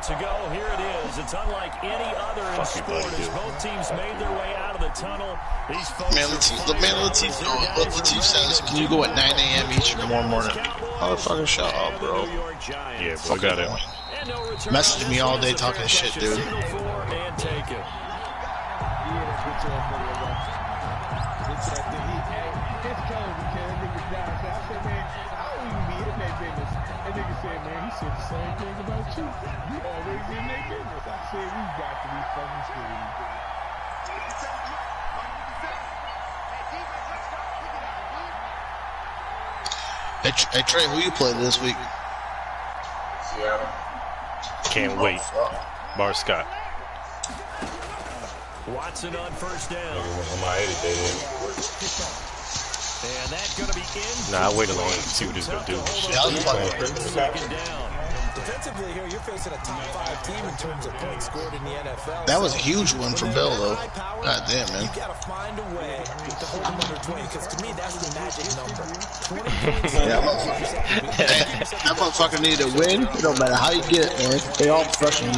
moments ago, here it is. It's unlike any other in sport as both teams made their way out of the tunnel. These folks Latif says, can you go at 9 a.m. each or tomorrow morning? Motherfucker, shut up, bro. Yeah, bro, got it. Message me all day talking shit, dude. Hey Trey, who you played this week? Seattle. Can't wait. Bar Scott. Watson on first down. And that's going to be in. Nah, I waited long to see what he's going to do. Second down. Defensively here, you're facing a top 5 team in terms of points scored in the NFL. That was a huge one for Bill, though. God damn, man. You gotta find a way to hold them under 20, because to me, that's the magic number. 20 that motherfucker needed to win. It don't matter how you get it, man. They all professional.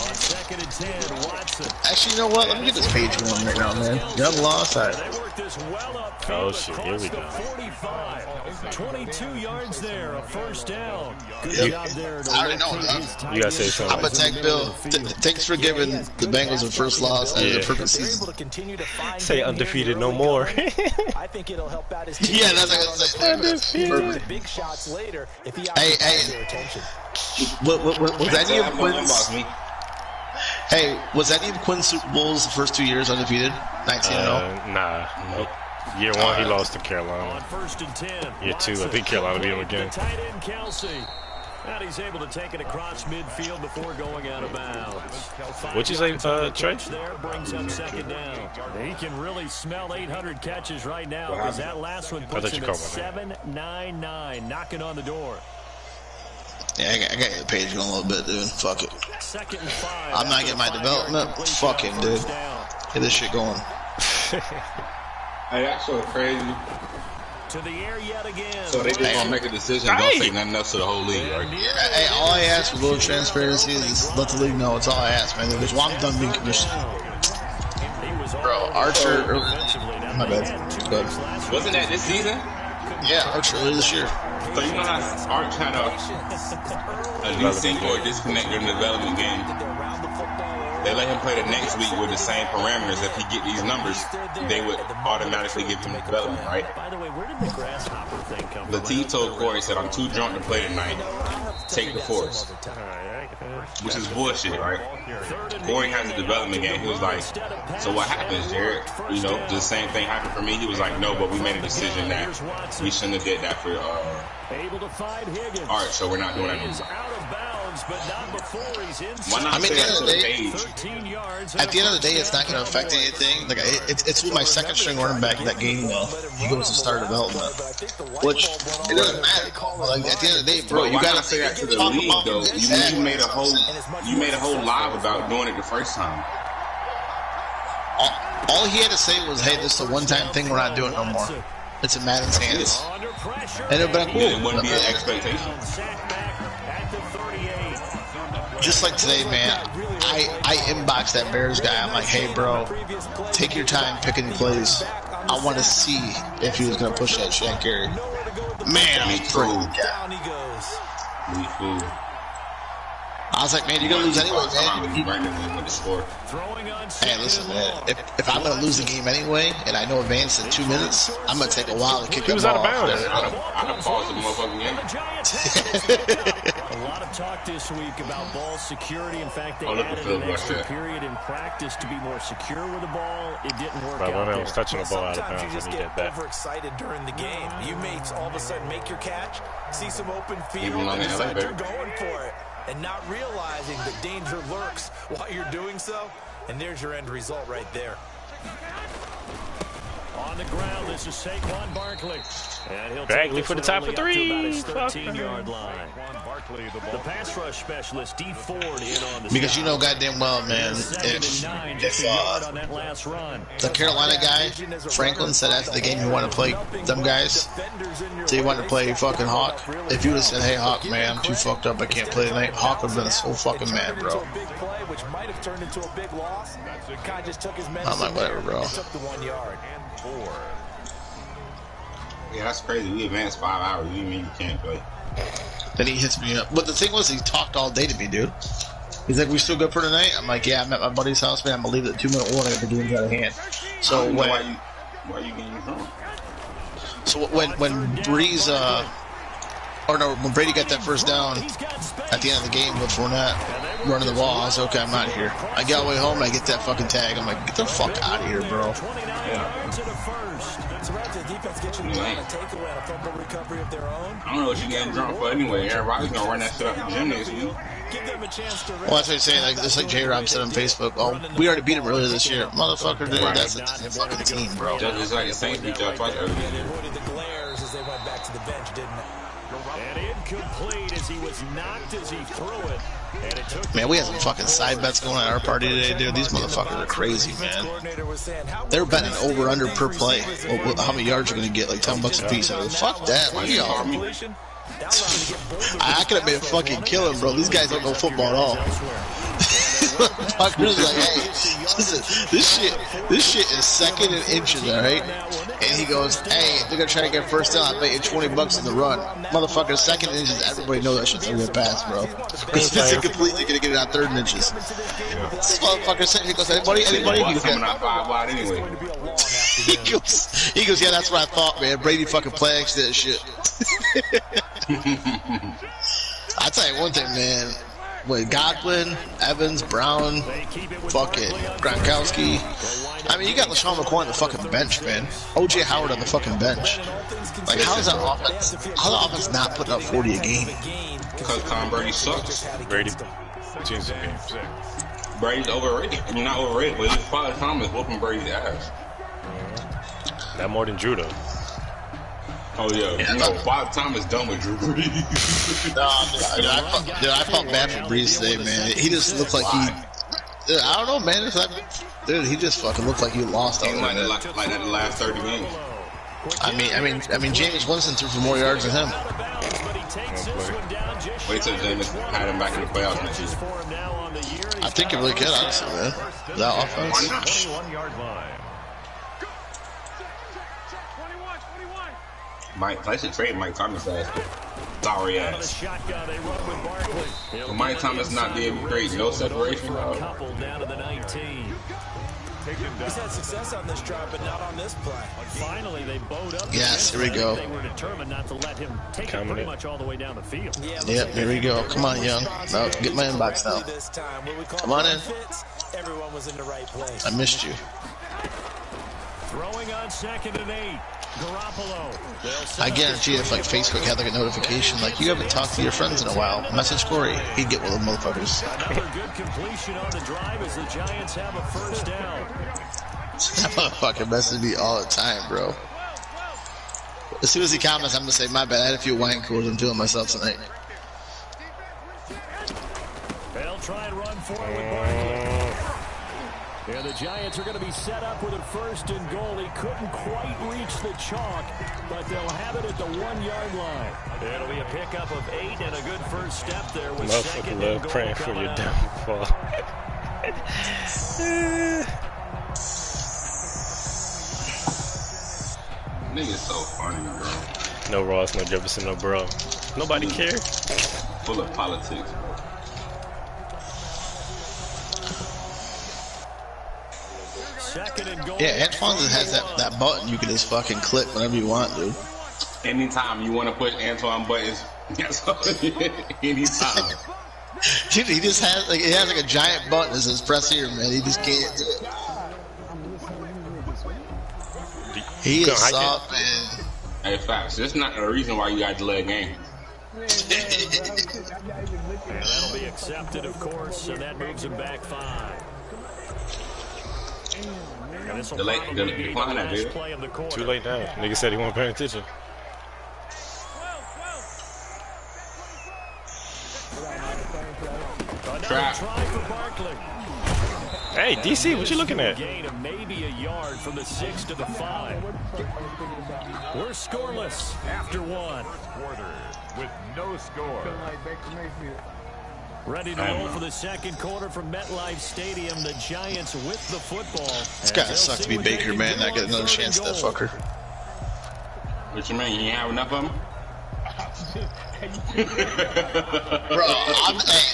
On second and 10, Watson. Actually, you know what? Let me get this page going right now, man. You're on the lost side. Oh shit, here we go. 22 yards there, a first down. Good job there. I already know that. You gotta say something. I'm gonna thank Bill. Thanks for giving the Bengals the first loss and the perfect season. Say undefeated no more. I think it'll help out his team. Yeah, that's like undefeated. Big shots later if he hey, their attention. Was any of Quinn's? Hey, was any of Quinn's Super Bowls the first 2 years undefeated? 19-0. Nah. Nope. Year 1, he lost to Carolina. On first and 10, Year 2, I think Carolina beat him again. Tight end Kelsey. And he's able to take it across midfield before going out of bounds. What'd you say, Trey? There brings up second down. He can really smell 800 catches right now because that last one puts him at 799, knocking on the door. Yeah, I got the page going a little bit, dude. Fuck it. Second and 5. I'm not getting my development. Fuck him, dude. Get this shit going. Hey, that's so crazy. To the air yet again. So they just gonna make a decision, don't say nothing else to the whole league, right? Hey, all I ask for a little transparency is let the league know. It's all I ask, man. Because I'm done being commissioner. Bro, Archer. My bad. Wasn't that this season? Yeah, Archer earlier this year. So you know how Arch had a new sync or disconnect during the development game. They let him play the next week with the same parameters. If he get these numbers, they would automatically give him development, right? By the way, where did the grasshopper thing come from? Latif told Corey, said, I'm too drunk to play tonight. Take the force. Which is bullshit, right? Corey has a development game. He was like, so what happens, Jared? You know, the same thing happened for me. He was like, no, but we made a decision that we shouldn't have did that for Arch, so we're not doing that anymore. Why not say that to the page? At the end of the day, it's not going to affect anything. Like it's with my second string running back in that game now. He goes to start development, which it doesn't matter. Like at the end of the day, bro, you got to say that to the league though. You made a whole live about doing it the first time. All he had to say was, "Hey, this is a one-time thing. We're not doing it no more. It's in Madden's hands." And it would have been cool. It wouldn't be an expectation. Just like today, man, I inboxed that Bears guy. I'm like, hey, bro, take your time picking your plays. I want to see if he was going to push that shank carry. Man, I'm crazy. I was like, man, you're going to lose anyway, man. Hey, listen, man, if I'm going to lose the game anyway, and I know advance in 2 minutes, I'm going to take a while to kick the ball. He was out of bounds. I'd have paused the motherfucking game. A lot of talk this week about ball security. In fact, they added an extra period in practice to be more secure with the ball. It didn't work out there. I was touching the ball out of bounds. You just get overexcited during the game. You mates all of a sudden make your catch, see some open field, and decide you're going for it. And not realizing that danger lurks while you're doing so. And there's your end result right there. On the ground, this is Saquon Barkley. And he'll Bagley for the top of 3. 13-yard line. The pass rush specialist, D. Ford, in on the because you know goddamn well, man, if the Carolina guy, Franklin, said after the game he wanted to play them guys, so he wanted to play fucking Hawk. If you would have said, hey, Hawk, man, I'm too fucked up, I can't play tonight, Hawk would have been so fucking mad, bro. I'm like, whatever, bro. Yeah, that's crazy. We advanced 5 hours. You mean you can't play? Then he hits me up. But the thing was, he talked all day to me, dude. He's like, we still good for tonight? I'm like, yeah, I'm at my buddy's house, man. I'm going to leave it at 2-minute warning if the game's out of hand. So when... Why are you getting home? So when Breeze, when Brady got that first down at the end of the game with Fournette running the ball, I was like, okay, I'm out of here. I get all the way home and I get that fucking tag. I'm like, get the fuck out of here, bro. Yeah. I don't know what you're getting drunk for anyway. Everybody's gonna run that shit up the gym next week. Well, that's what I'm saying. Like, it's like J-Rob said on Facebook. Oh, we already beat him earlier this year. Motherfucker, dude, that's a fucking team, bro. Just like the Saints beat y'all twice earlier. And incomplete as he was knocked as he threw it. And it took man, we had some fucking side bets going on at our party today, dude. These motherfuckers are crazy, man. They're betting over-under per play. How many yards you're going to get, like $10 a piece. I mean, fuck that. What are y'all? I could have been fucking killing, bro. These guys don't know football at all. Fuckers like, hey, listen, this shit is second in inches, all right? And he goes, hey, if they're gonna try to get first down, I'll bet you $20 in the run. Motherfucker, second in inches, everybody knows that shit's gonna get passed, bro. Because it's completely gonna get it on third in inches. This motherfucker said, he goes, anybody? He goes, he goes, yeah, that's what I thought, man. Brady fucking play action that shit. I'll tell you one thing, man. With Godwin, Evans, Brown, fucking Gronkowski. I mean, you got LaShawn McCoy on the fucking bench, man. O.J. Howard on the fucking bench. Like, how is that offense? How the offense not putting up 40 a game? Because Tom Brady sucks. Brady's overrated. I mean, not overrated, but his father Tom is whooping Brady's ass. Not more than Drew, though. Oh, yeah. You know, Father Tom is done with Drew Brees. I felt bad for Breeze today, man. He just looked like he... Dude, I don't know, man. It's like, dude, he just fucking looked like he lost all like that the last 30 games. I mean, James Winston threw for more yards than him. Wait till James had him back in the playoffs next year. I think he really could, honestly, man. That offense. Why not? I should trade Mike Thomas ass. Sorry ass. Will Mike Thomas not be able to create no separation? He's had success on this drive, but not on this play. Finally, they bowed up. Yes, here we go. They were determined not to let him take it pretty much all the way down the field. Yep, here we go. Come on, Young. No, get my inbox now. Come on in. Everyone was in the right place. I missed you. Throwing on 2nd and 8. Garoppolo. I guarantee if like Facebook had like a notification like you haven't talked to your friends in a while, message Corey, he'd get one of them motherfuckers. Another good completion on the drive as the Giants have a first down. That motherfucker messaged me all the time, bro. As soon as he comments, I'm gonna say, my bad, I had a few wine coolers, I'm feeling myself tonight. They'll try and run forward with Barkley. And the Giants are going to be set up with a 1st and goal. He couldn't quite reach the chalk, but they'll have it at the 1-yard line. It'll be a pickup of 8 and a good first step there with 2nd and goal. Praying for your downfall. Nigga's so funny, bro. No Ross, no Jefferson, no bro. Nobody cares. Full of politics, bro. Yeah, Antoine has that button you can just fucking click whenever you want, dude. Anytime you want to push Antoine buttons, anytime. Dude, he just has like a giant button that says press here, man. He just can't do it. He is soft, man. Hey, facts. That's not the reason why you got to delay a game. And that'll be accepted, of course, and that moves him back 5. Decline that, dude. Too late now. Nigga said he wasn't paying attention. Trap. Hey, DC, what you looking at? Gain of maybe a yard from the 6 to the 5. We're scoreless after one. Quarter with no score. Ready to roll for the second quarter from MetLife Stadium. The Giants with the football. This guy sucks to be Baker, man. Not get another chance at that fucker. What you mean? You ain't have enough of them? Bro,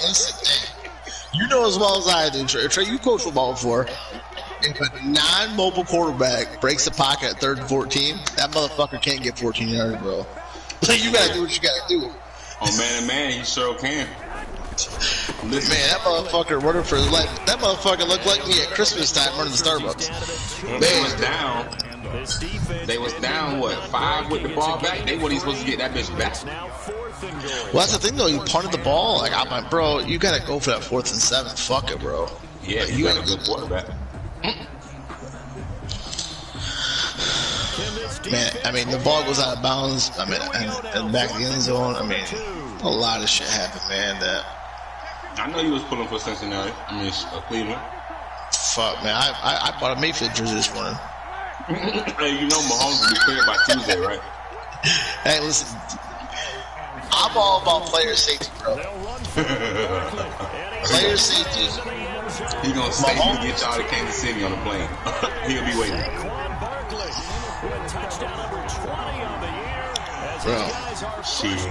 listen, you know as well as I do, Trey, you coached football before. If a non-mobile quarterback breaks the pocket at 3rd and 14, that motherfucker can't get 14 yards, bro. You gotta do what you gotta do. Oh, man, man, he sure can. Listen. Man, that motherfucker running for his life. That motherfucker looked like me at Christmas time running to Starbucks. They was down. They was down, what, 5 with the ball back? They wasn't supposed to get that bitch back. Well, that's the thing, though. You punted the ball. Like, I'm like, bro, you gotta go for that 4th and 7. Fuck it, bro. Yeah, like, you got a good quarterback. Man, I mean, the ball goes out of bounds. I mean, and back of the end zone. I mean, a lot of shit happened, man. I know you was pulling for Cincinnati. I mean, Cleveland. Fuck, man. I bought a Mayfield jersey this morning. Hey, you know Mahomes will be cleared by Tuesday, right? Hey, listen. I'm all about player safety, bro. Player safety. He's going to safely get y'all to Kansas City on the plane. He'll be waiting. Bro,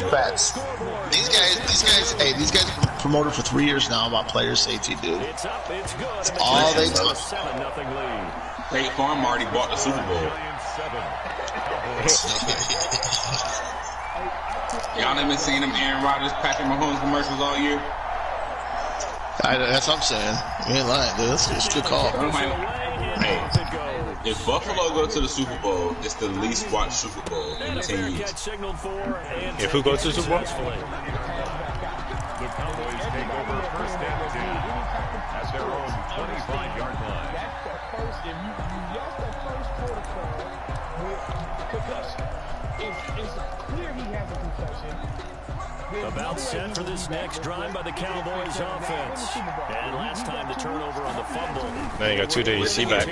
facts. These guys promoted for 3 years now about player safety, dude. It's all they talk. State Farm already bought the Super Bowl. Y'all ain't been seeing them Aaron Rodgers, Patrick Mahomes commercials all year? That's what I'm saying. You ain't lying, dude. It's a good call. Hey, if Buffalo go to the Super Bowl, it's the least watched Super Bowl in 10 years. If who goes to the Super Bowl? The Cowboys take over first and 10 at their own 25-yard line. About set for this next drive by the Cowboys offense. And last time the turnover on the fumble. Now you got 2 days to see back.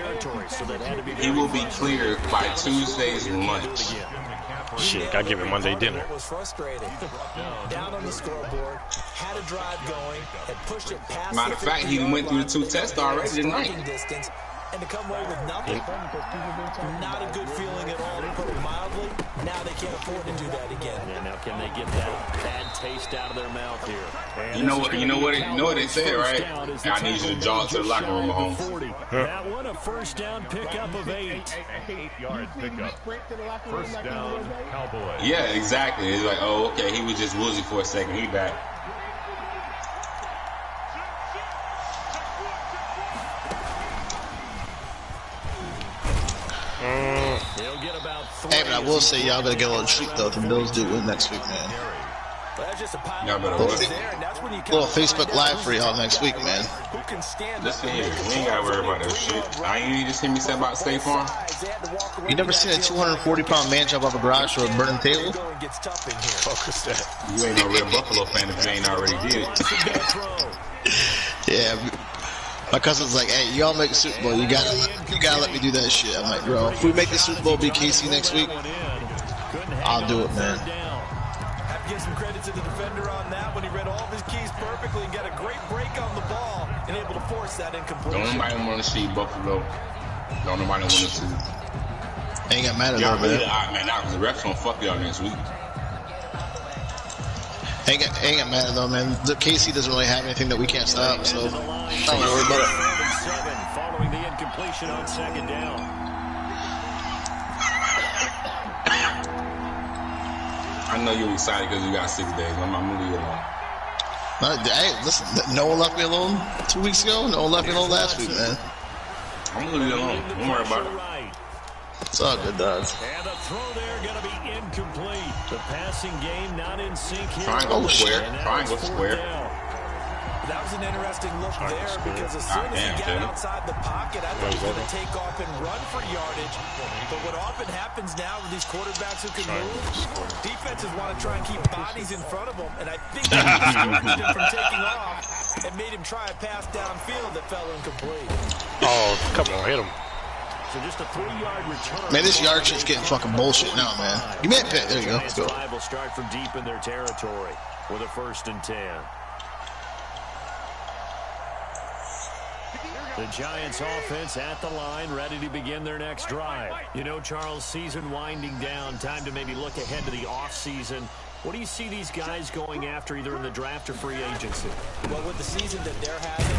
He will be cleared by Tuesday's lunch. Shit, I give it Monday dinner. Was frustrating. Down on the scoreboard, had a drive going, had pushed it past. Matter of fact, he went through the 2 tests already tonight. And to come away with nothing, not a good feeling at all, to put it mildly. Now they can't afford to do that again. And now can they get that bad taste out of their mouth here? And You know what they said, right? I need you to jog to the locker room, Mahomes. That one a first down pickup of 8. An 8-yard pickup. First down, Cowboys. Yeah, exactly. It's like, oh, okay, he was just woozy for a second. He back. Hey, but I will say y'all gotta get a little treat though if the Bills do win next week, man. Y'all better Little Facebook Live for y'all next week, man. Listen here, we ain't gotta worry about that shit. I ain't even just hear me say about State Farm. You never seen a 240-pound man jump off a garage or a burning table? Fuck is that? You ain't no real Buffalo fan if you ain't already did it. Yeah. My cousin's like, hey, y'all make the Super Bowl. You gotta let me do that shit. I'm like, bro, if we make the Super Bowl be KC next week, I'll do it, man. Have to give some credit to the defender on that when he read all of his keys perfectly and got a great break on the ball and able to force that incompletion. Don't nobody want to see Buffalo. Don't nobody want to see. Ain't got mad at Y'all that, really, man. man, now the refs gonna fuck y'all next week. Ain't got mad at though, man. The KC doesn't really have anything that we can't stop, so don't worry about it. Following the incompletion on second down. I know you're excited because you got 6 days. I'm gonna leave you alone. Hey, listen, no one left me alone 2 weeks ago. No one left me alone last week, man. I'm gonna leave you alone. Don't worry about it. It's all good, dog. And the throw there going to be incomplete. The passing game not in sync here. Triangle square. Triangle square. That was an interesting look there because as soon as he got outside the pocket, I thought he was going to take off and run for yardage. But what often happens now with these quarterbacks who can move, defenses want to try and keep bodies in front of them, and I think that discouraged him from taking off and made him try a pass downfield that fell incomplete. Oh, come on, hit him. So just a 3-yard return. Man, this yard shit's getting fucking bullshit now, man. You may have picked. There you go. Let's go. Will start from deep in their territory with a 1st and 10. The Giants offense at the line, ready to begin their next drive. You know, Charles, season winding down, time to maybe look ahead to the offseason. What do you see these guys going after either in the draft or free agency? Well, with the season that they're having,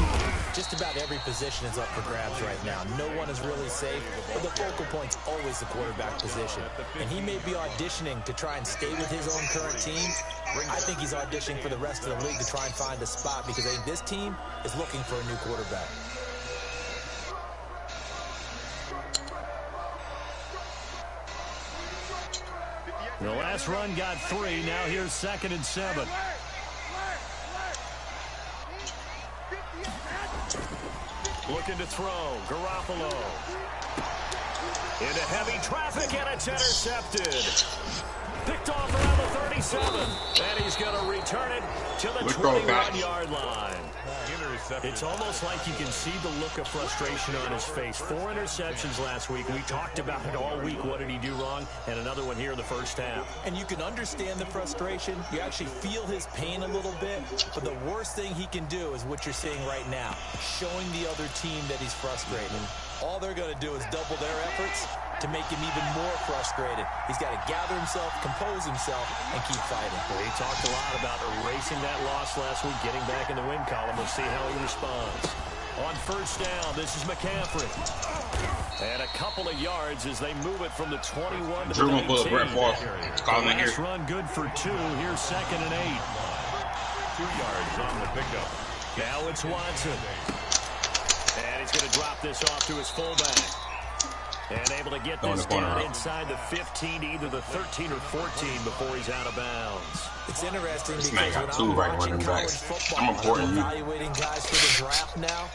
just about every position is up for grabs right now. No one is really safe, but the focal point's always the quarterback position. And he may be auditioning to try and stay with his own current team. I think he's auditioning for the rest of the league to try and find a spot because I think this team is looking for a new quarterback. The last run got 3. Now here's 2nd and 7. Looking to throw. Garoppolo. Into heavy traffic, and it's intercepted. Picked off around the 37. And he's going to return it to the 21-yard line. It's almost like you can see the look of frustration on his face. 4 interceptions last week. We talked about it all week. What did he do wrong? And another one here in the first half. And you can understand the frustration. You actually feel his pain a little bit. But the worst thing he can do is what you're seeing right now, showing the other team that he's frustrated. All they're going to do is double their efforts to make him even more frustrated. He's got to gather himself, compose himself, and keep fighting. Well, he talked a lot about erasing that loss last week, getting back in the win column. We'll see how he responds. On 1st down, this is McCaffrey. And a couple of yards as they move it from the 21 to the 19. Last run good for 2. Here's 2nd and 8. 2 yards on the pickup. Now it's Watson. And he's going to drop this off to his fullback. And able to get this down inside the 15 to either the 13 or 14 before he's out of bounds. It's interesting because when I'm watching college football, I'm evaluating guys for the draft now.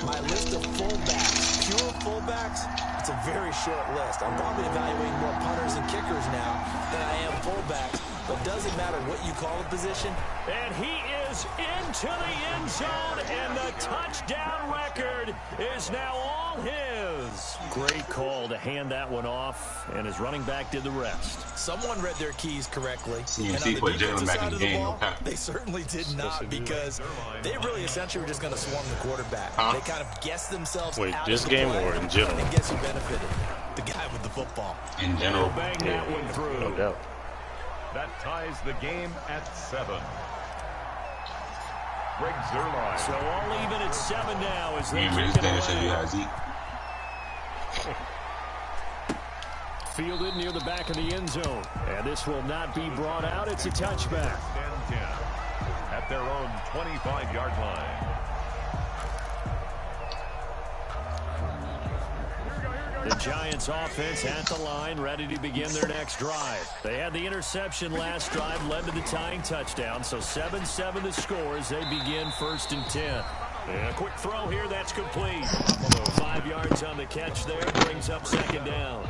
My list of fullbacks, pure fullbacks, it's a very short list. I'm probably evaluating more punters and kickers now than I am fullbacks. But doesn't matter what you call a position. And he is into the end zone, and the touchdown record is now all his. Great call to hand that one off, and his running back did the rest. Someone read their keys correctly. CMC put Jalen back in the game. They certainly did not, because they really essentially were just going to swarm the quarterback. They kind of guessed themselves out this game or in general? And guess who benefited? The guy with the football. In general. Bang that one through. No doubt. That ties the game at 7. Greg Zuerlein. So all even at 7 now as they kick it away. Fielded near the back of the end zone. And this will not be brought out. It's a touchback. 10 at their own 25-yard line. The Giants offense at the line, ready to begin their next drive. They had the interception last drive, led to the tying touchdown. So 7-7 the score as they begin 1st and 10. And a quick throw here, that's complete. 5 yards on the catch there, brings up 2nd down.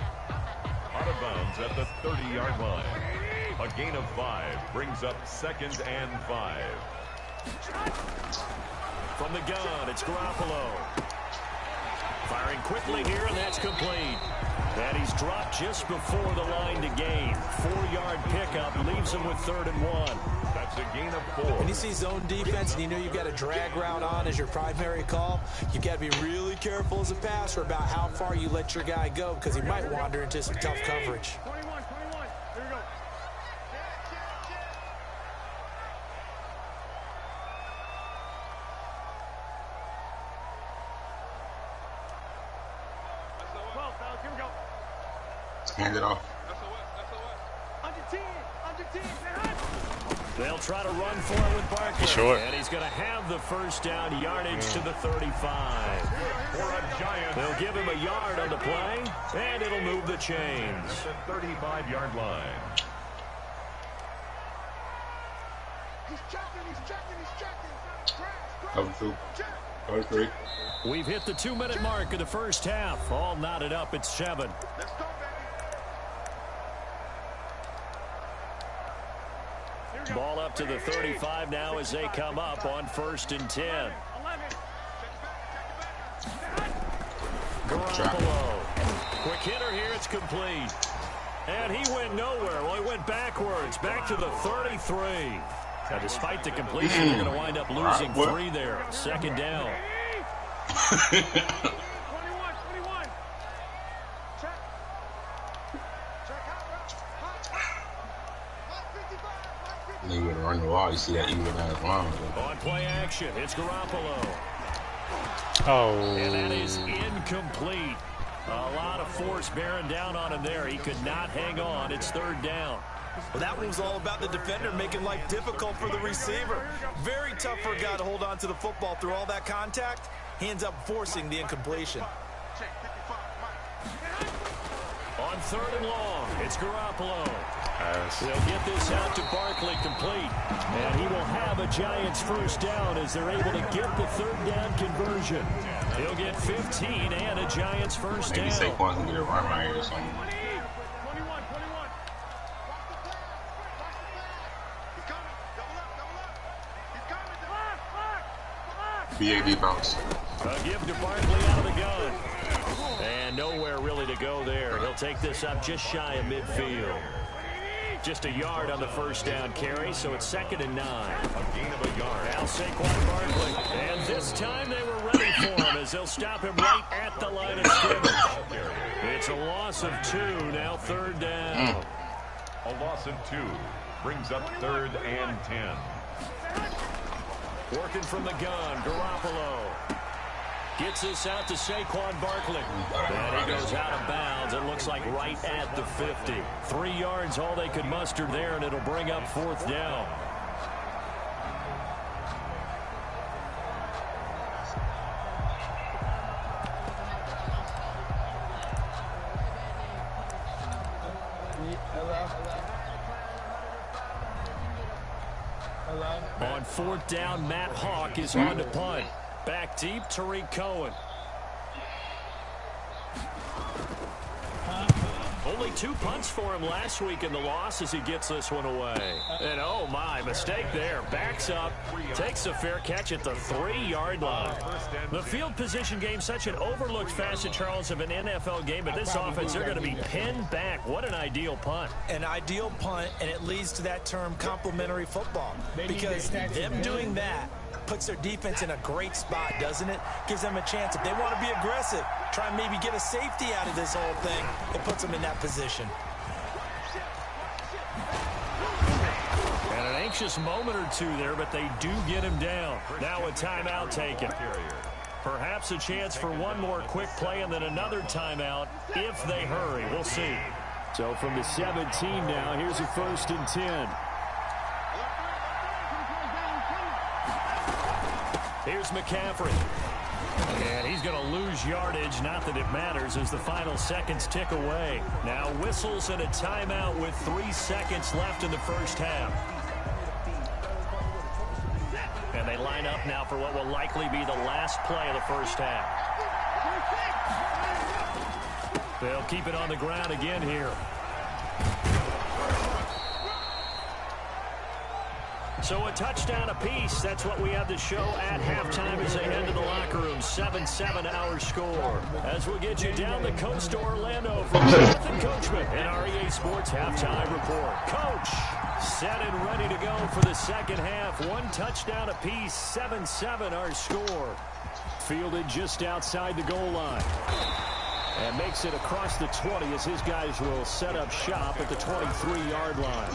Out of bounds at the 30-yard line. A gain of 5 brings up 2nd and 5. From the gun, it's Garoppolo. Firing quickly here, and that's complete. And he's dropped just before the line to gain. 4-yard pickup leaves him with 3rd and 1. That's a gain of 4. When you see zone defense and you know you've got a drag route on as your primary call, you've got to be really careful as a passer about how far you let your guy go, because he might wander into some tough coverage. 21. Here we go. Hand it off. They'll try to run for it with Barker. Sure. And he's going to have the 1st down, yardage to the 35. They'll give him a yard on the play, and it'll move the chains. At the 35-yard line. Cover 2. Cover 3. We've hit the 2-minute mark of the first half. All knotted up at 7. Ball up to the 35 now as they come up on 1st and 10. Garoppolo. Quick hitter here. It's complete. And he went nowhere. Well, he went backwards. Back to the 33. Now, despite the completion, they're going to wind up losing 3 there. 2nd down. They would run the wall. You see that even as long. On play action, it's Garoppolo. Oh. And that is incomplete. A lot of force bearing down on him there. He could not hang on. It's 3rd down. Well, that one was all about the defender making life difficult for the receiver. Very tough for a guy to hold on to the football through all that contact. He ends up forcing the incompletion. On 3rd and long, it's Garoppolo. They'll get this out to Barkley complete. And he will have a Giants 1st down as they're able to get the 3rd down conversion. He'll get 15 and a Giants 1st down. Maybe Saquon can get a run right here or something. BAD bounce. A give to Barkley out of the gun. And nowhere really to go there. He'll take this up just shy of midfield. Just a yard on the 1st down carry, so it's 2nd and 9. A gain of a yard. Now Saquon Barkley. And this time they were ready for him as they'll stop him right at the line of scrimmage. It's a loss of 2, now 3rd down. A loss of 2 brings up 3rd and 10. Working from the gun, Garoppolo. Gets this out to Saquon Barkley. And he goes out of bounds. It looks like right at the 50. 3 yards, all they could muster there, and it'll bring up 4th down. On 4th down, Matt Hawk is on to punt. Back deep, Tariq Cohen. Only 2 punts for him last week in the loss as he gets this one away. And oh my, mistake there. Backs up, takes a fair catch at the 3-yard line. The field position game, such an overlooked facet, Charles, of an NFL game, but this offense, they're going to be pinned back. What an ideal punt. An ideal punt, and it leads to that term complementary football. Because them doing that puts their defense in a great spot, doesn't it? Gives them a chance. If they want to be aggressive, try and maybe get a safety out of this whole thing, it puts them in that position. And an anxious moment or 2 there, but they do get him down. Now a timeout taken. Perhaps a chance for one more quick play and then another timeout if they hurry. We'll see. So from the 17 now, here's a 1st and 10. Here's McCaffrey. And he's going to lose yardage. Not that it matters as the final seconds tick away. Now whistles and a timeout with 3 seconds left in the 1st half. And they line up now for what will likely be the last play of the 1st half. They'll keep it on the ground again here. So a touchdown apiece. That's what we have to show at halftime as they head to the locker room. 7-7 our score. As we'll get you down the coast to Orlando from Jonathan Coachman and our EA Sports Halftime Report. Coach, set and ready to go for the 2nd half. 1 touchdown apiece. 7-7 our score. Fielded just outside the goal line. And makes it across the 20 as his guys will set up shop at the 23-yard line.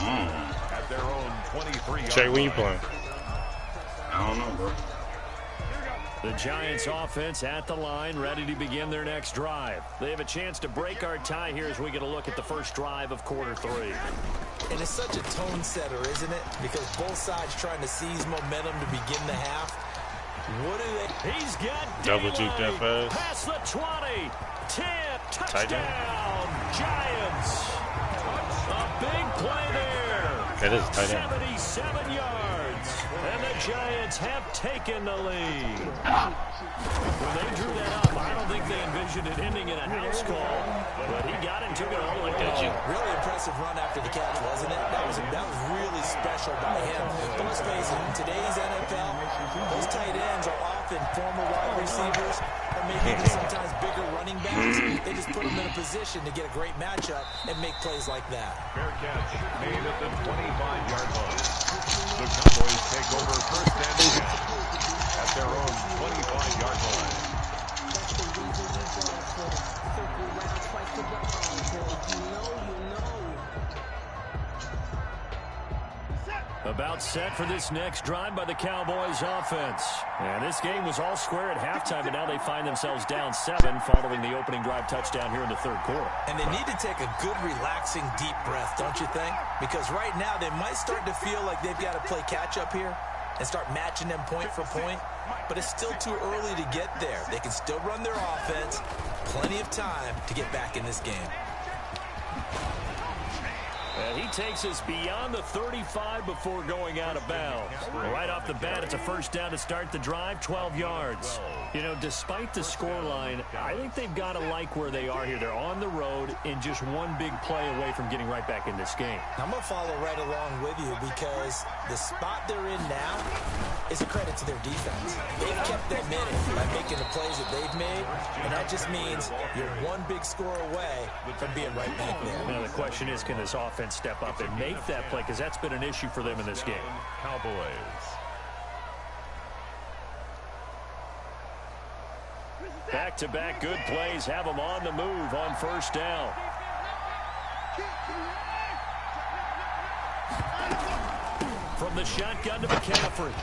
At their own 23-yard Jay, when you playing? I don't know, bro. The Giants offense at the line, ready to begin their next drive. They have a chance to break our tie here as we get a look at the first drive of quarter 3. And it's such a tone setter, isn't it? Because both sides trying to seize momentum to begin the half. What do they... He's got double juke that fast. Past the 20. 10. Touchdown. Giants. A big play there. That is tight end. 77 yards. Giants. And the Giants have taken the lead. When they drew that up, I don't think they envisioned it ending in a house call, but he got it and took it all the way down. Really impressive run after the catch, wasn't it? That was really special by him. But let's face it, in today's NFL, those tight ends are often former wide receivers or maybe even sometimes bigger running backs. They just put them in a position to get a great matchup and make plays like that. Fair catch made at the 25-yard line. The Cowboys take over first and 10 at their own 25-yard line. About set for this next drive by the Cowboys offense. And this game was all square at halftime, but now they find themselves down 7 following the opening drive touchdown here in the third quarter. And they need to take a good, relaxing, deep breath, don't you think? Because right now they might start to feel like they've got to play catch-up here and start matching them point for point. But it's still too early to get there. They can still run their offense. Plenty of time to get back in this game. And he takes us beyond the 35 before going out of bounds. Right off the bat, it's a first down to start the drive, 12 yards. You know, despite the scoreline, I think they've got to like where they are here. They're on the road and just one big play away from getting right back in this game. I'm going to follow right along with you because the spot they're in now is a credit to their defense. They've kept them in it by making the plays that they've made, and that just means you're one big score away from being right back there. Now, the question is, can this offense step up and make that play? Because that's been an issue for them in this game. Cowboys. Back-to-back good plays have them on the move on first down. From the shotgun to McCaffrey.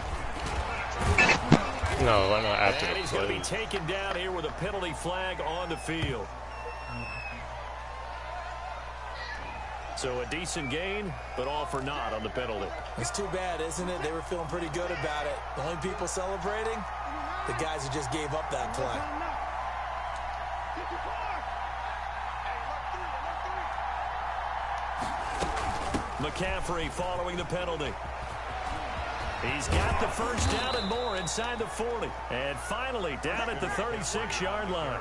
No, why not after and the he's play? going to be taken down here with a penalty flag on the field. So a decent gain, but all for naught on the penalty. It's too bad, isn't it? They were feeling pretty good about it. The only people celebrating, the guys who just gave up that play. McCaffrey following the penalty. He's got the first down and more inside the 40. And finally down at the 36-yard line.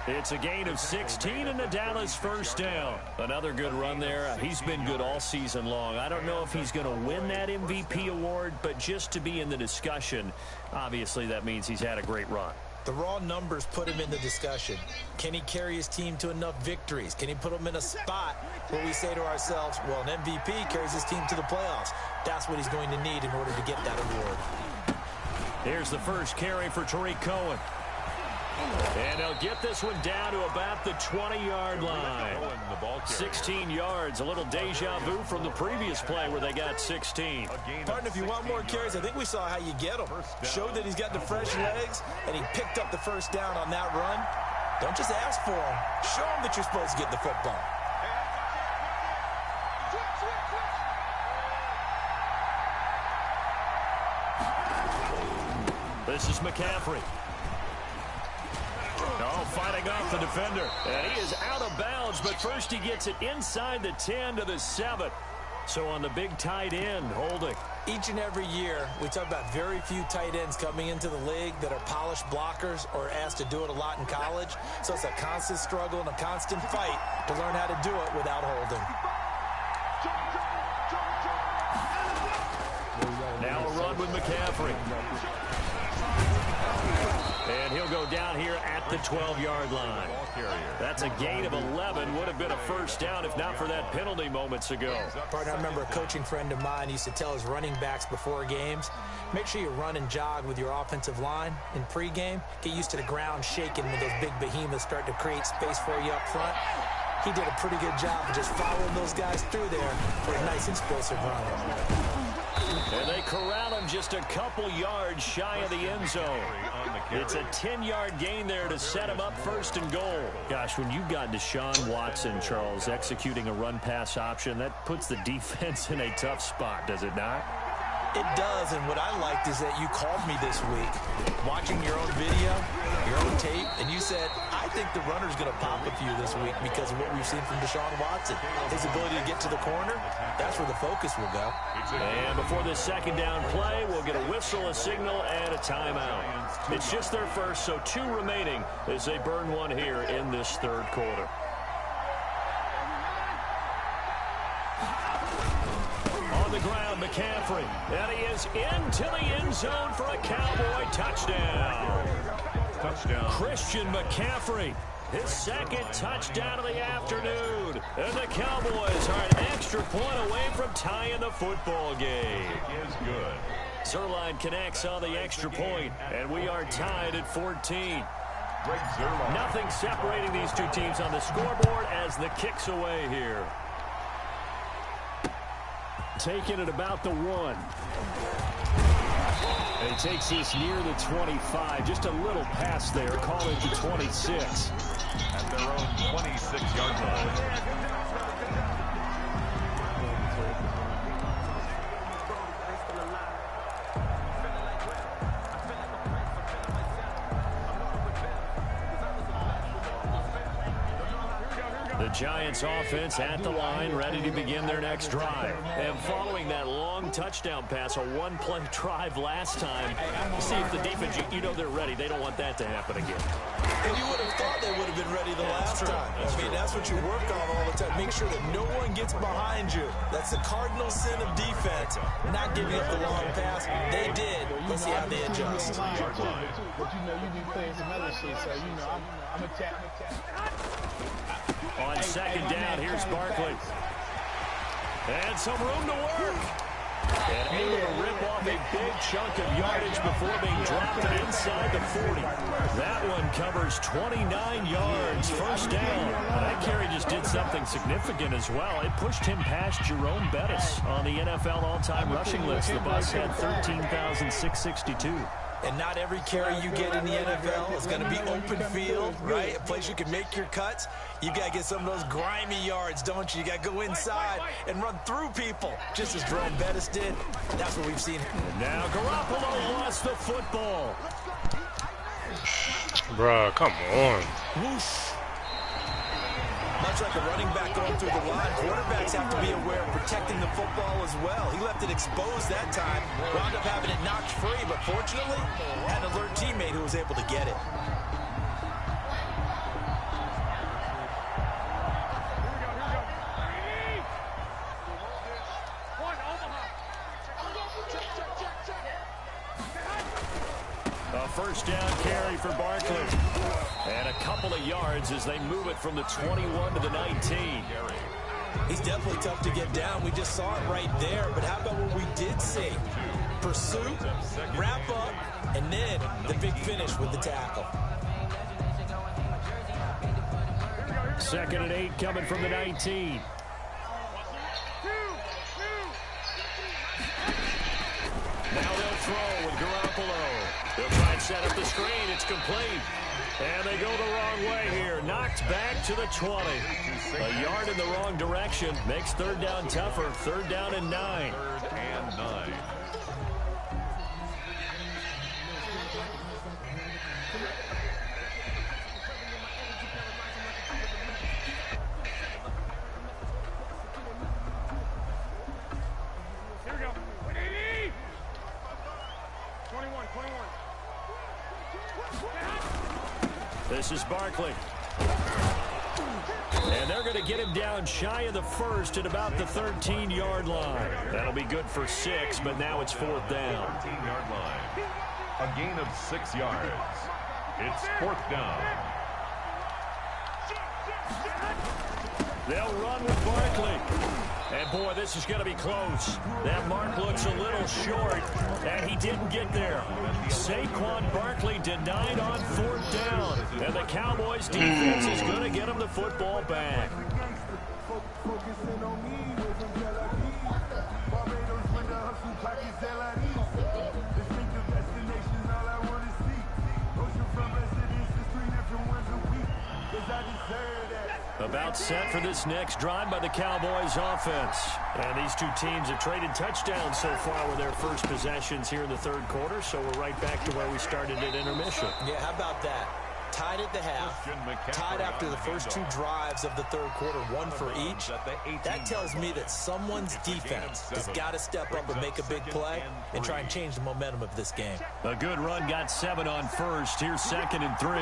It's a gain of 16 and the Dallas first down. Another good run there. He's been good all season long. I don't know if he's going to win that MVP award, but just to be in the discussion, obviously that means he's had a great run. The raw numbers put him in the discussion. Can he carry his team to enough victories? Can he put them in a spot where we say to ourselves, well, an MVP carries his team to the playoffs. That's what he's going to need in order to get that award. Here's the first carry for Tariq Cohen. And he'll get this one down to about the 20-yard line. 16 yards, a little deja vu from the previous play where they got 16. Partner, if you want more carries, I think we saw how you get them. Showed that he's got the fresh legs, and he picked up the first down on that run. Don't just ask for him. Show him that you're supposed to get the football. This is McCaffrey. Oh, fighting off the defender. And he is out of bounds, but first he gets it inside the 10 to the 7. So on the big tight end, holding. Each and every year, we talk about very few tight ends coming into the league that are polished blockers or asked to do it a lot in college. So it's a constant struggle and a constant fight to learn how to do it without holding. Now a run with McCaffrey. And he'll go down here at the 12-yard line. That's a gain of 11. Would have been a first down if not for that penalty moments ago. Partner, I remember a coaching friend of mine used to tell his running backs before games, make sure you run and jog with your offensive line in pregame. Get used to the ground shaking when those big behemoths start to create space for you up front. He did a pretty good job of just following those guys through there for a nice explosive run. And they corral him just a couple yards shy of the end zone. It's a 10-yard gain there to set him up first and goal. Gosh, when you've got Deshaun Watson, Charles, executing a run-pass option, that puts the defense in a tough spot, does it not? It does, and what I liked is that you called me this week, watching your own video, your own tape, and you said, I think the runner's going to pop a few this week because of what we've seen from Deshaun Watson. His ability to get to the corner, that's where the focus will go. And before this second down play, we'll get a whistle, a signal, and a timeout. It's just their first, so 2 remaining as they burn one here in this third quarter. On the ground, McCaffrey. And he is into the end zone for a Cowboy touchdown. Christian McCaffrey, his second touchdown of the afternoon. And the Cowboys are an extra point away from tying the football game. Is good. Zerline connects on the extra point, and we are tied at 14. Nothing separating these two teams on the scoreboard as the kick's away here. Taking it about the 1. And he takes this near the 25. Just a little pass there. Call it to 26. At their own 26-yard line. The Giants offense at the line, ready to begin their next drive. And following that long touchdown pass, a one-play drive last time, see if the defense, you know they're ready. They don't want that to happen again. And you would have thought they would have been ready the last time. That's what you work on all the time. Make sure that no one gets behind you. That's the cardinal sin of defense, not giving up the long pass. They did. Let's see how they adjust. But you be playing some other shit, so I'm attacking. On second down, here's Barkley. And some room to work. And able to rip off a big chunk of yardage before being dropped inside the 40. That one covers 29 yards. First down. That carry just did something significant as well. It pushed him past Jerome Bettis on the NFL all-time rushing list. The Bucs had 13,662. And not every carry you get in the NFL is going to be open field, right? A place you can make your cuts. You got to get some of those grimy yards, don't you? You got to go inside and run through people, just as Jerome Bettis did. That's what we've seen. And now Garoppolo lost the football. Bruh, come on. Whoosh. Much like a running back going through the line, quarterbacks have to be aware of protecting the football as well. He left it exposed that time, wound up having it knocked free, but fortunately, had an alert teammate who was able to get it. A first down carry for Barkley. And a couple of yards as they move it from the 21 to the 19. He's definitely tough to get down. We just saw it right there. But how about what we did see? Pursuit, wrap up, and then the big finish with the tackle. 2nd and 8 coming from the 19. Now they'll throw with Garoppolo. They'll try and set up the screen. It's complete. And they go the wrong way here. Knocked back to the 20. A yard in the wrong direction. Makes third down tougher. 3rd down and 9. 3rd and 9. Here we go. 21. This is Barkley. And they're going to get him down shy of the 1st at about the 13-yard line. That'll be good for 6, but now it's 4th down. 13-yard line. A gain of 6 yards. It's 4th down. They'll run with Barkley. And, boy, this is going to be close. That mark looks a little short, and he didn't get there. Saquon Barkley denied on 4th down. And the Cowboys' defense is going to get him the football back. About set for this next drive by the Cowboys offense. And these two teams have traded touchdowns so far with their first possessions here in the 3rd quarter, so we're right back to where we started at intermission. Yeah, how about that? Tied at the half, tied after the first 2 drives of the third quarter, 1 for each. That tells me that someone's defense has got to step up and make a big play and try and change the momentum of this game. A good run got 7 on first. Here's 2nd and 3.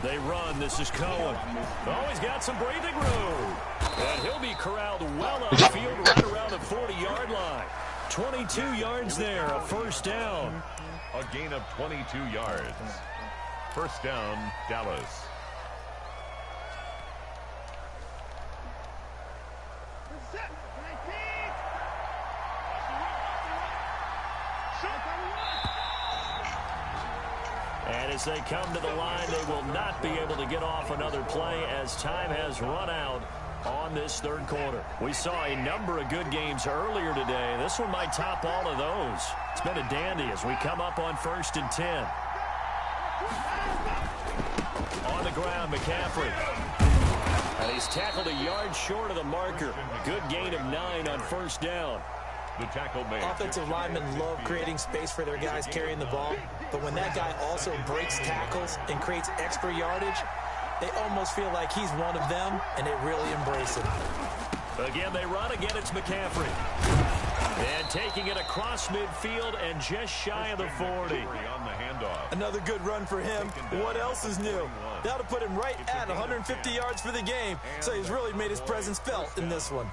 They run. This is Cohen. Oh, he's got some breathing room. And he'll be corralled well upfield right around the 40-yard line. 22 yards there, a first down. A gain of 22 yards. First down, Dallas. And as they come to the line, they will not be able to get off another play as time has run out on this third quarter. We saw a number of good games earlier today. This one might top all of those. It's been a dandy as we come up on 1st and 10. On the ground, McCaffrey. And he's tackled a yard short of the marker. Good gain of 9 on first down. The tackle made. Offensive linemen love creating space for their guys carrying the ball, but when that guy also breaks tackles and creates extra yardage, they almost feel like he's one of them, and they really embrace it. Again, they run. Again, it's McCaffrey. And taking it across midfield and just shy of the 40. Another good run for him. What else is new? That'll put him right at 150 yards for the game, so he's really made his presence felt in this one.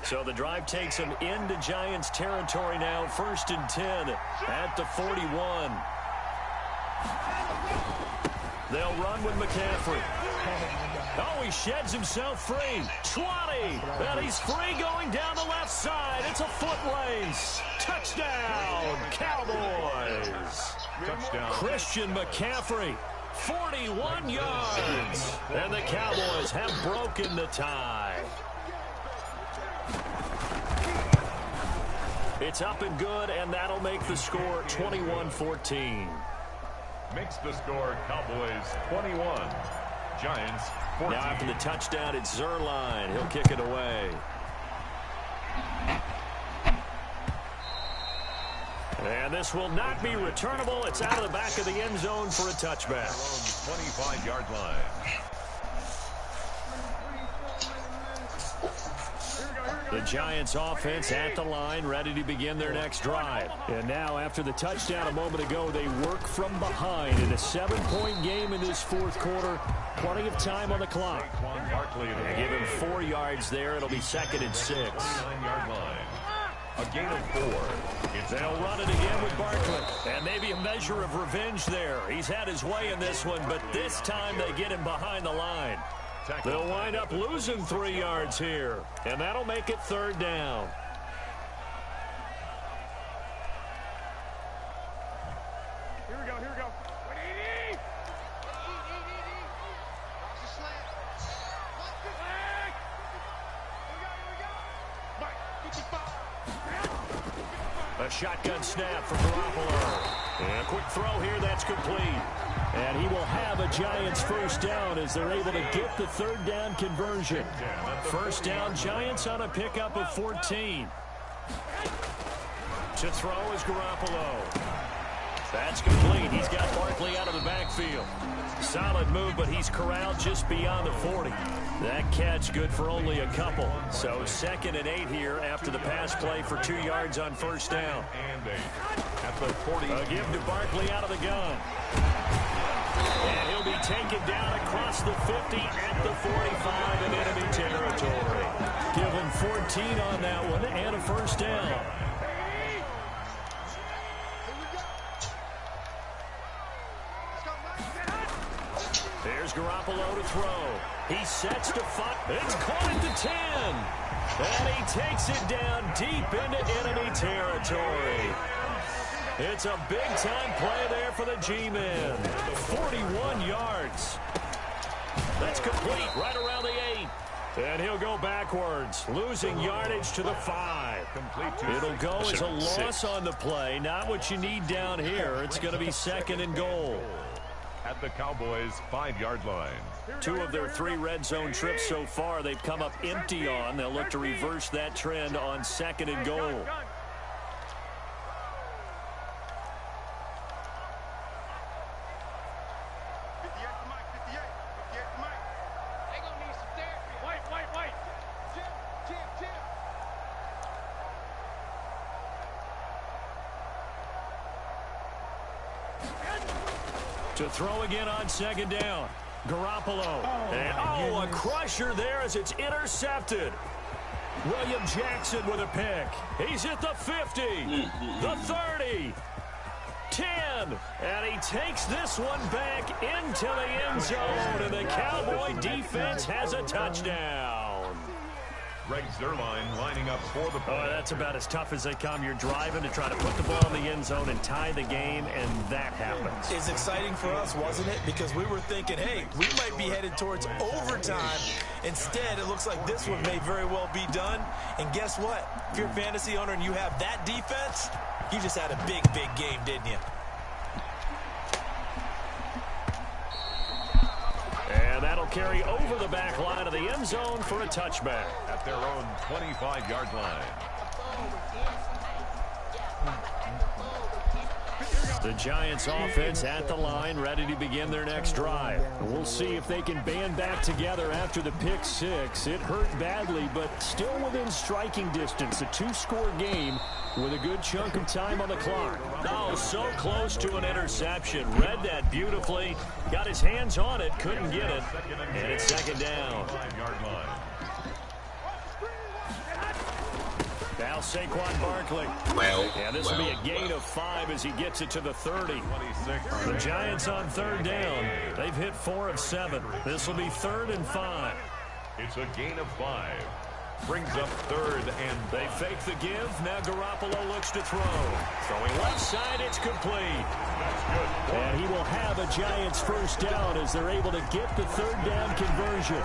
So the drive takes him into Giants territory now. 1st and 10 at the 41. They'll run with McCaffrey. Oh, he sheds himself free. 20. And he's free going down the left side. It's a foot race. Touchdown, Cowboys. Touchdown. Christian McCaffrey, 41 yards. And the Cowboys have broken the tie. It's up and good, and that'll make the score 21-14. Makes the score Cowboys 21, Giants 14. Now after the touchdown, it's Zerline. He'll kick it away. And this will not be returnable. It's out of the back of the end zone for a touchback. 25-yard line. The Giants offense at the line, ready to begin their next drive. And now, after the touchdown a moment ago, they work from behind in a 7-point game in this fourth quarter. Plenty of time on the clock. They give him 4 yards there. It'll be 2nd and 6. 9-yard line. A gain of 4. They'll run it again with Barkley. And maybe a measure of revenge there. He's had his way in this one, but this time they get him behind the line. They'll wind up losing 3 yards here, and that'll make it 3rd down. Here we go, here we go. A shotgun snap for Garoppolo. And a quick throw here, that's complete. And he will have a Giants first down as they're able to get the 3rd down conversion. First down, Giants on a pickup of 14. To throw is Garoppolo. That's complete. He's got Barkley out of the backfield. Solid move, but he's corralled just beyond the 40. That catch good for only a couple. So 2nd and 8 here after the pass play for 2 yards on first down. And 8 at the 40. A give to Barkley out of the gun. And he'll be taken down across the 50 at the 45 in enemy territory. Give him 14 on that one and a first down. There's Garoppolo to throw. He sets to 5. It's caught at the 10. And he takes it down deep into enemy territory. It's a big-time play there for the G-men. 41 yards. That's complete right around the 8. And he'll go backwards, losing yardage to the 5. It'll go as a loss on the play. Not what you need down here. It's going to be 2nd and goal. At the Cowboys' 5-yard line. 2 of their 3 red zone trips so far, they've come up empty on. They'll look to reverse that trend on 2nd and goal. To throw again on second down. Garoppolo. And, a crusher there as it's intercepted. William Jackson with a pick. He's at the 50, the 30, 10, and he takes this one back into the end zone, and the Cowboy defense has a touchdown. Greg Zuerlein lining up for the play. Oh, that's about as tough as they come. You're driving to try to put the ball in the end zone and tie the game, and that happens. It's exciting for us, wasn't it? Because we were thinking, hey, we might be headed towards overtime. Instead, it looks like this one may very well be done. And guess what? If you're a fantasy owner and you have that defense, you just had a big, big game, didn't you? And that'll carry over the back line of the end zone for a touchback. At their own 25-yard line. The Giants offense at the line, ready to begin their next drive. We'll see if they can band back together after the pick six. It hurt badly, but still within striking distance. A two-score game with a good chunk of time on the clock. Oh, so close to an interception. Read that beautifully. Got his hands on it, couldn't get it. And it's second down. Now Saquon Barkley. And this will be a gain of 5 as he gets it to the 30. The Giants on third down. They've hit 4 of 7. This will be 3rd and 5. It's a gain of 5. Brings up 3rd and they fake the give. Now Garoppolo looks to throw. Throwing left side, it's complete. That's good. And he will have a Giants first down as they're able to get the 3rd down conversion.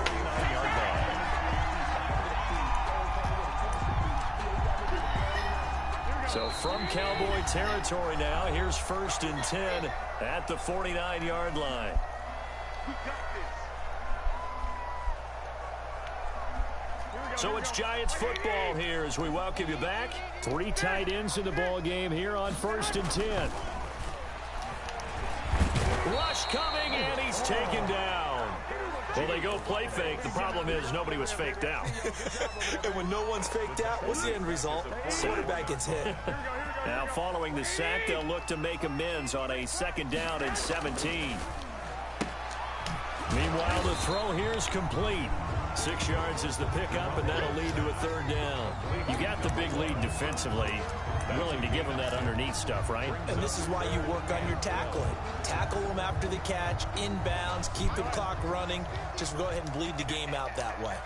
So from Cowboy territory now, here's 1st and 10 at the 49-yard line. So it's Giants football here as we welcome you back. 3 tight ends in the ball game here on 1st and 10. Rush coming, and he's taken down. Well, they go play fake. The problem is nobody was faked out. And when no one's faked out, what's the end result? Quarterback gets hit. Now, following the sack, they'll look to make amends on a 2nd down and 17. Meanwhile, the throw here is complete. 6 yards is the pickup, and that'll lead to a 3rd down. You got the big lead defensively. Willing to give them that underneath stuff, right? And this is why you work on your tackling. Tackle them after the catch, inbounds, keep the clock running. Just go ahead and bleed the game out that way.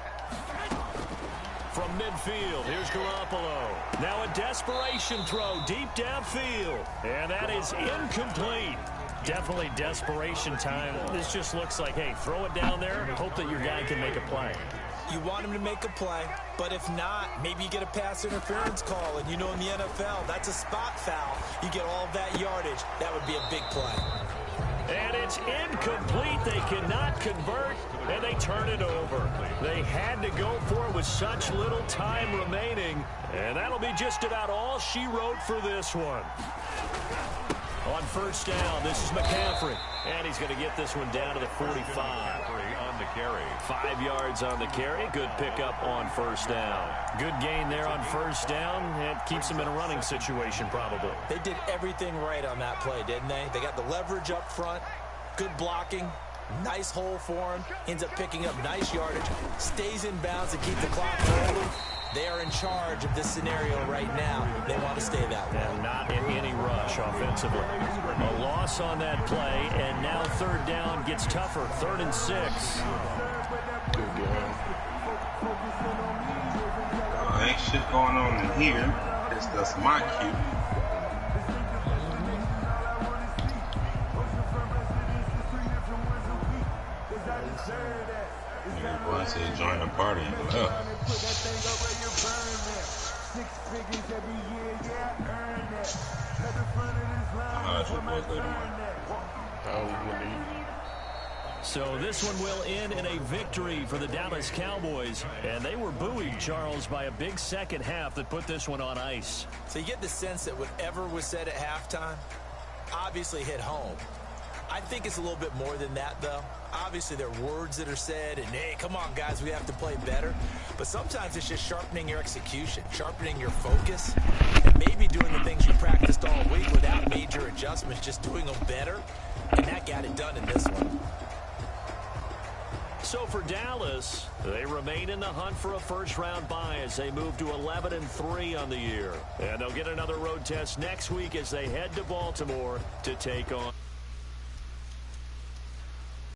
From midfield, here's Garoppolo. Now a desperation throw deep downfield. And that is incomplete. Definitely desperation time. This just looks like, hey, throw it down there, hope that your guy can make a play. You want him to make a play, but if not, maybe you get a pass interference call. And you know in the NFL, that's a spot foul. You get all of that yardage. That would be a big play. And it's incomplete. They cannot convert, and they turn it over. They had to go for it with such little time remaining. And that'll be just about all she wrote for this one. On 1st down, this is McCaffrey. And he's going to get this one down to the 45. On the carry. 5 yards on the carry. Good pickup on 1st down. Good gain there on 1st down. It keeps them in a running situation, probably. They did everything right on that play, didn't they? They got the leverage up front. Good blocking. Nice hole for him. Ends up picking up nice yardage. Stays in bounds to keep the clock rolling. They are in charge of this scenario right now. They want to stay that way. And not in any rush offensively. A loss on that play, and now 3rd down gets tougher. 3rd and 6. Good game. Ain't shit going on in here. That's my cue. I said join the party. So this one will end in a victory for the Dallas Cowboys. And they were buoyed, Charles, by a big second half that put this one on ice. So you get the sense that whatever was said at halftime obviously hit home. I think it's a little bit more than that, though. Obviously, there are words that are said, and, hey, come on, guys, we have to play better. But sometimes it's just sharpening your execution, sharpening your focus, and maybe doing the things you practiced all week without major adjustments, just doing them better. And that got it done in this one. So for Dallas, they remain in the hunt for a first-round bye as they move to 11-3 on the year. And they'll get another road test next week as they head to Baltimore to take on